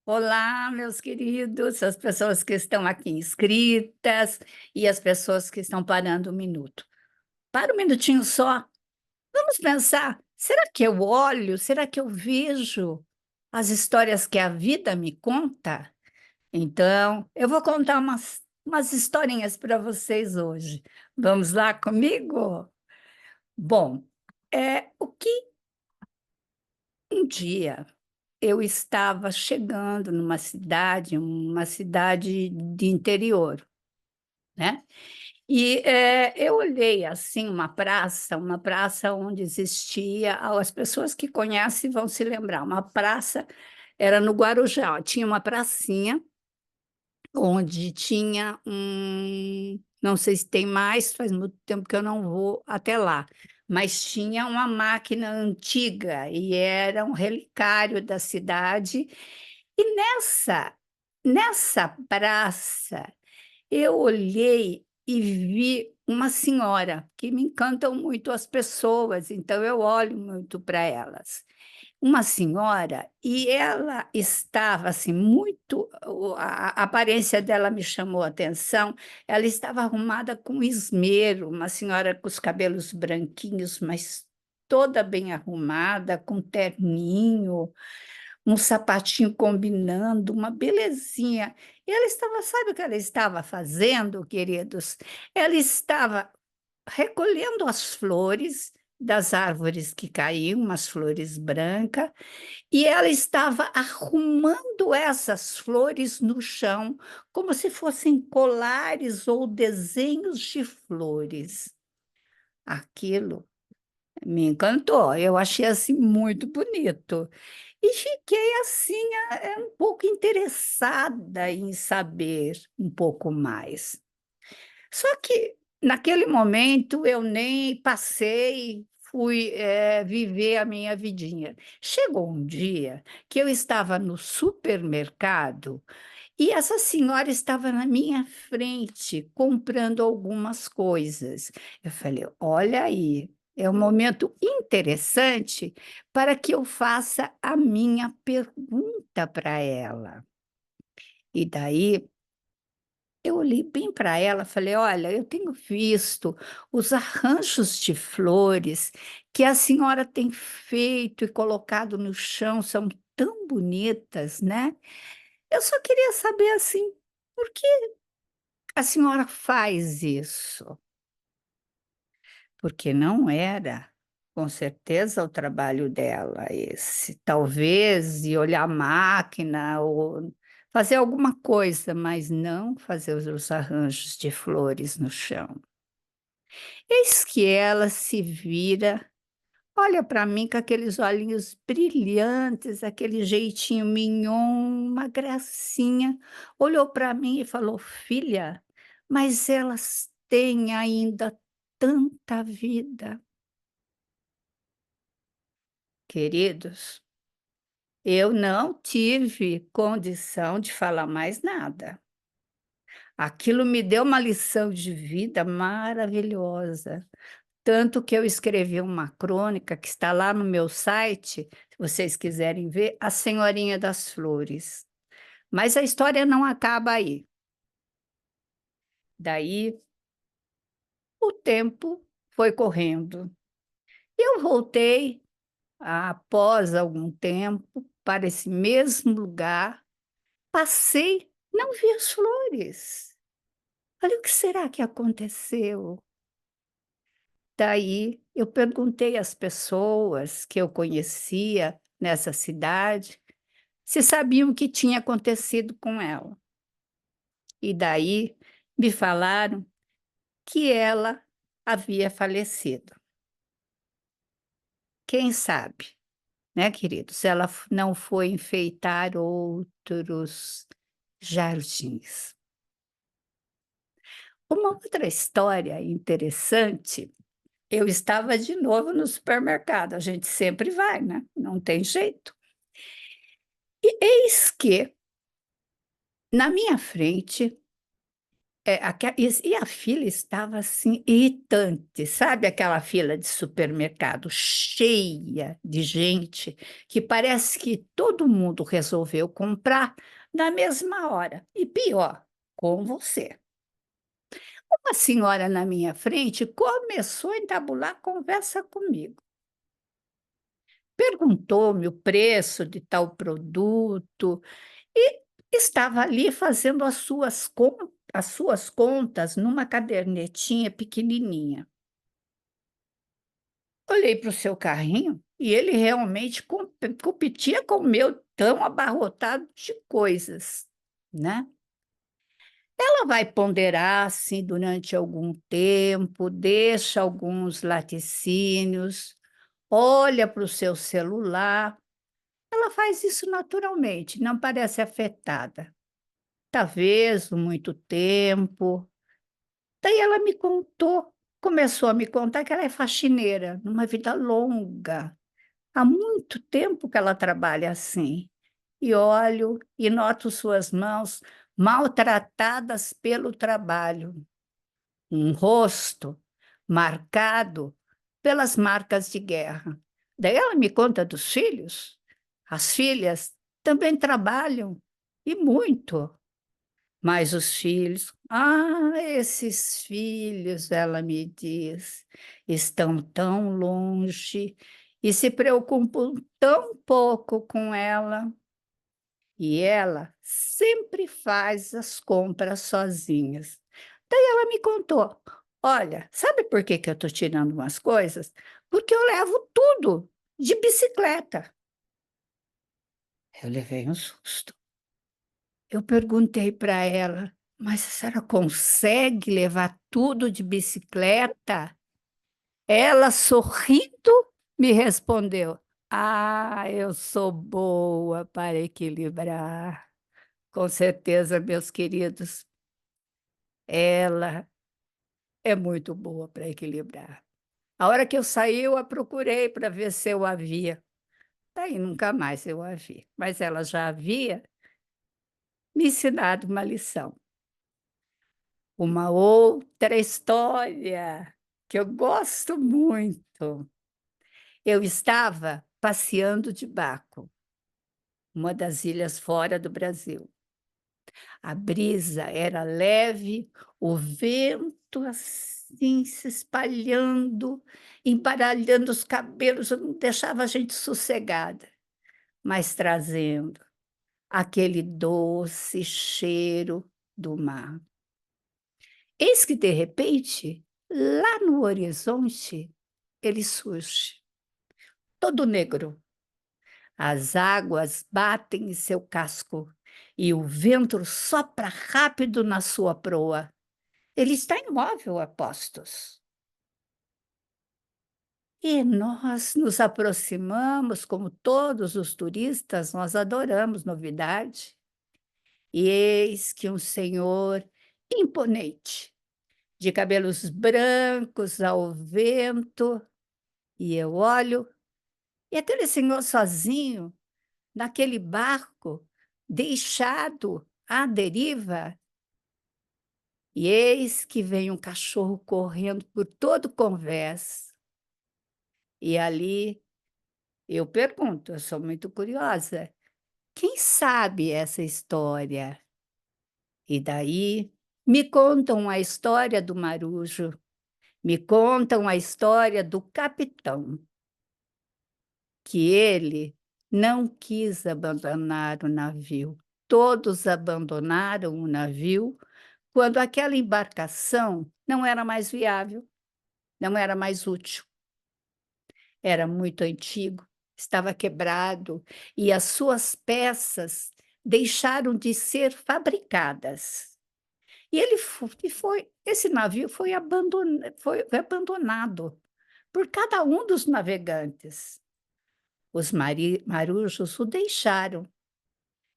Olá, meus queridos, as pessoas que estão aqui inscritas e as pessoas que estão parando um minuto. Para um minutinho só, vamos pensar: será que eu olho, será que eu vejo as histórias que a vida me conta? Então, eu vou contar umas historinhas para vocês hoje. Vamos lá comigo? Bom, o que um dia eu estava chegando numa cidade, uma cidade de interior, né? E eu olhei assim uma praça onde existia, as pessoas que conhecem vão se lembrar, uma praça, era no Guarujá, tinha uma pracinha onde tinha não sei se tem mais, faz muito tempo que eu não vou até lá, mas tinha uma máquina antiga e era um relicário da cidade. E nessa praça, eu olhei e vi uma senhora, que me encantam muito as pessoas, então eu olho muito para elas. Uma senhora, e ela estava assim muito, a aparência dela me chamou a atenção, ela estava arrumada com esmero, uma senhora com os cabelos branquinhos, mas toda bem arrumada, com terninho, um sapatinho combinando, uma belezinha. E ela estava, sabe o que ela estava fazendo, queridos? Ela estava recolhendo as flores das árvores que caíam, umas flores brancas, e ela estava arrumando essas flores no chão, como se fossem colares ou desenhos de flores. Aquilo me encantou, eu achei assim muito bonito. E fiquei assim, um pouco interessada em saber um pouco mais. Só que naquele momento eu nem passei, fui viver a minha vidinha. Chegou um dia que eu estava no supermercado e essa senhora estava na minha frente comprando algumas coisas. Eu falei: olha aí, é um momento interessante para que eu faça a minha pergunta para ela. E daí eu olhei bem para ela, falei: olha, eu tenho visto os arranjos de flores que a senhora tem feito e colocado no chão, são tão bonitas, né? Eu só queria saber assim, por que a senhora faz isso? Porque não era, com certeza, o trabalho dela esse. Talvez de olhar a máquina ou fazer alguma coisa, mas não fazer os arranjos de flores no chão. Eis que ela se vira, olha para mim com aqueles olhinhos brilhantes, aquele jeitinho mignon, uma gracinha, olhou para mim e falou: filha, mas elas têm ainda tanta vida. Queridos, eu não tive condição de falar mais nada. Aquilo me deu uma lição de vida maravilhosa. Tanto que eu escrevi uma crônica que está lá no meu site, se vocês quiserem ver, A Senhorinha das Flores. Mas a história não acaba aí. Daí o tempo foi correndo. Eu voltei, após algum tempo, para esse mesmo lugar. Passei, não vi as flores. Falei: "O que será que aconteceu?". Daí eu perguntei às pessoas que eu conhecia nessa cidade se sabiam o que tinha acontecido com ela. E daí me falaram que ela havia falecido. Quem sabe, né, queridos, se ela não foi enfeitar outros jardins. Uma outra história interessante. Eu estava de novo no supermercado, a gente sempre vai, né, não tem jeito. E eis que, na minha frente, E a fila estava, assim, irritante, sabe aquela fila de supermercado cheia de gente, que parece que todo mundo resolveu comprar na mesma hora, e pior, com você. Uma senhora na minha frente começou a entabular conversa comigo. Perguntou-me o preço de tal produto e estava ali fazendo as suas contas numa cadernetinha pequenininha. Olhei para o seu carrinho e ele realmente competia com o meu tão abarrotado de coisas, né? Ela vai ponderar assim durante algum tempo, deixa alguns laticínios, olha para o seu celular. Ela faz isso naturalmente, não parece afetada. Talvez muito tempo. Daí ela me contou, começou a me contar que ela é faxineira, numa vida longa. Há muito tempo que ela trabalha assim. E olho e noto suas mãos maltratadas pelo trabalho. Um rosto marcado pelas marcas de guerra. Daí ela me conta dos filhos. As filhas também trabalham, e muito. Mas os filhos, esses filhos, ela me diz, estão tão longe e se preocupam tão pouco com ela. E ela sempre faz as compras sozinhas. Daí ela me contou: olha, sabe por que que eu estou tirando umas coisas? Porque eu levo tudo de bicicleta. Eu levei um susto. Eu perguntei para ela: mas a senhora consegue levar tudo de bicicleta? Ela, sorrindo, me respondeu: eu sou boa para equilibrar. Com certeza, meus queridos, ela é muito boa para equilibrar. A hora que eu saí, eu a procurei para ver se eu a via. Daí nunca mais eu a vi, mas ela já havia me ensinado uma lição. Uma outra história que eu gosto muito. Eu estava passeando de barco, uma das ilhas fora do Brasil. A brisa era leve, o vento assim se espalhando, embaralhando os cabelos, não deixava a gente sossegada, mas trazendo aquele doce cheiro do mar. Eis que, de repente, lá no horizonte, ele surge, todo negro. As águas batem em seu casco e o vento sopra rápido na sua proa. Ele está imóvel a postos. E nós nos aproximamos, como todos os turistas, nós adoramos novidade. E eis que um senhor imponente, de cabelos brancos ao vento, e eu olho, e aquele senhor sozinho, naquele barco, deixado à deriva, e eis que vem um cachorro correndo por todo o convés. E ali eu pergunto, eu sou muito curiosa, quem sabe essa história? E daí me contam a história do Marujo, me contam a história do capitão, que ele não quis abandonar o navio. Todos abandonaram o navio quando aquela embarcação não era mais viável, não era mais útil. Era muito antigo, estava quebrado e as suas peças deixaram de ser fabricadas. E esse navio foi abandonado por cada um dos navegantes. Os marujos o deixaram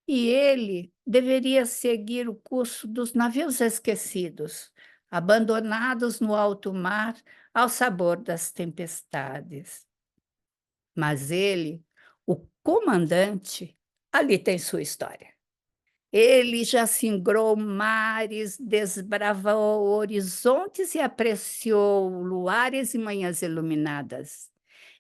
e ele deveria seguir o curso dos navios esquecidos, abandonados no alto mar ao sabor das tempestades. Mas ele, o comandante, ali tem sua história. Ele já singrou mares, desbravou horizontes e apreciou luares e manhãs iluminadas.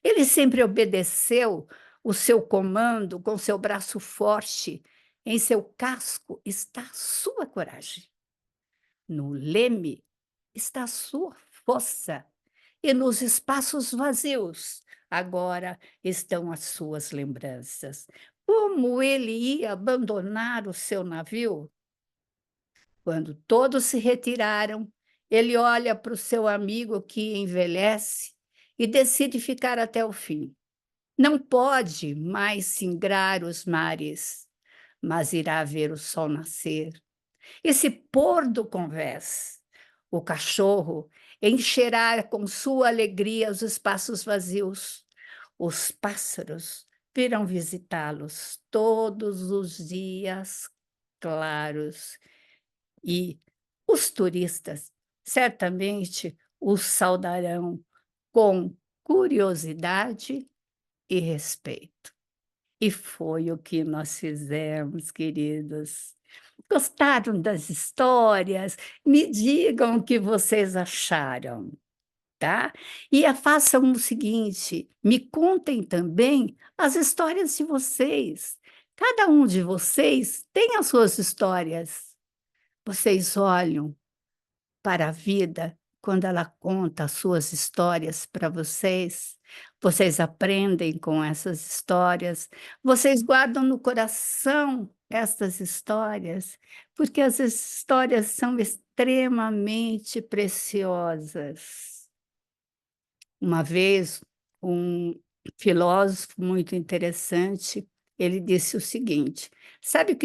Ele sempre obedeceu o seu comando com seu braço forte. Em seu casco está a sua coragem. No leme está a sua força. E nos espaços vazios, agora estão as suas lembranças. Como ele ia abandonar o seu navio? Quando todos se retiraram, ele olha para o seu amigo que envelhece e decide ficar até o fim. Não pode mais singrar os mares, mas irá ver o sol nascer e se pôr do convés. O cachorro encherá com sua alegria os espaços vazios. Os pássaros virão visitá-los todos os dias claros e os turistas certamente os saudarão com curiosidade e respeito. E foi o que nós fizemos, queridos. Gostaram das histórias? Me digam o que vocês acharam, tá? E façam o seguinte: me contem também as histórias de vocês. Cada um de vocês tem as suas histórias. Vocês olham para a vida quando ela conta as suas histórias para vocês. Vocês aprendem com essas histórias, vocês guardam no coração estas histórias, porque as histórias são extremamente preciosas. Uma vez, um filósofo muito interessante, ele disse o seguinte: sabe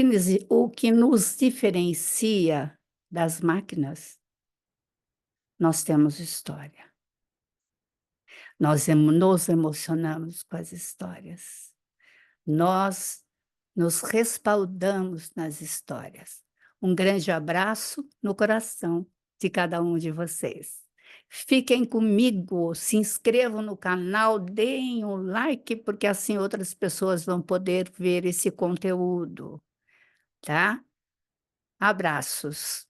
o que nos diferencia das máquinas? Nós temos história. Nos emocionamos com as histórias. Nós nos respaldamos nas histórias. Um grande abraço no coração de cada um de vocês. Fiquem comigo, se inscrevam no canal, deem um like, porque assim outras pessoas vão poder ver esse conteúdo, tá? Abraços.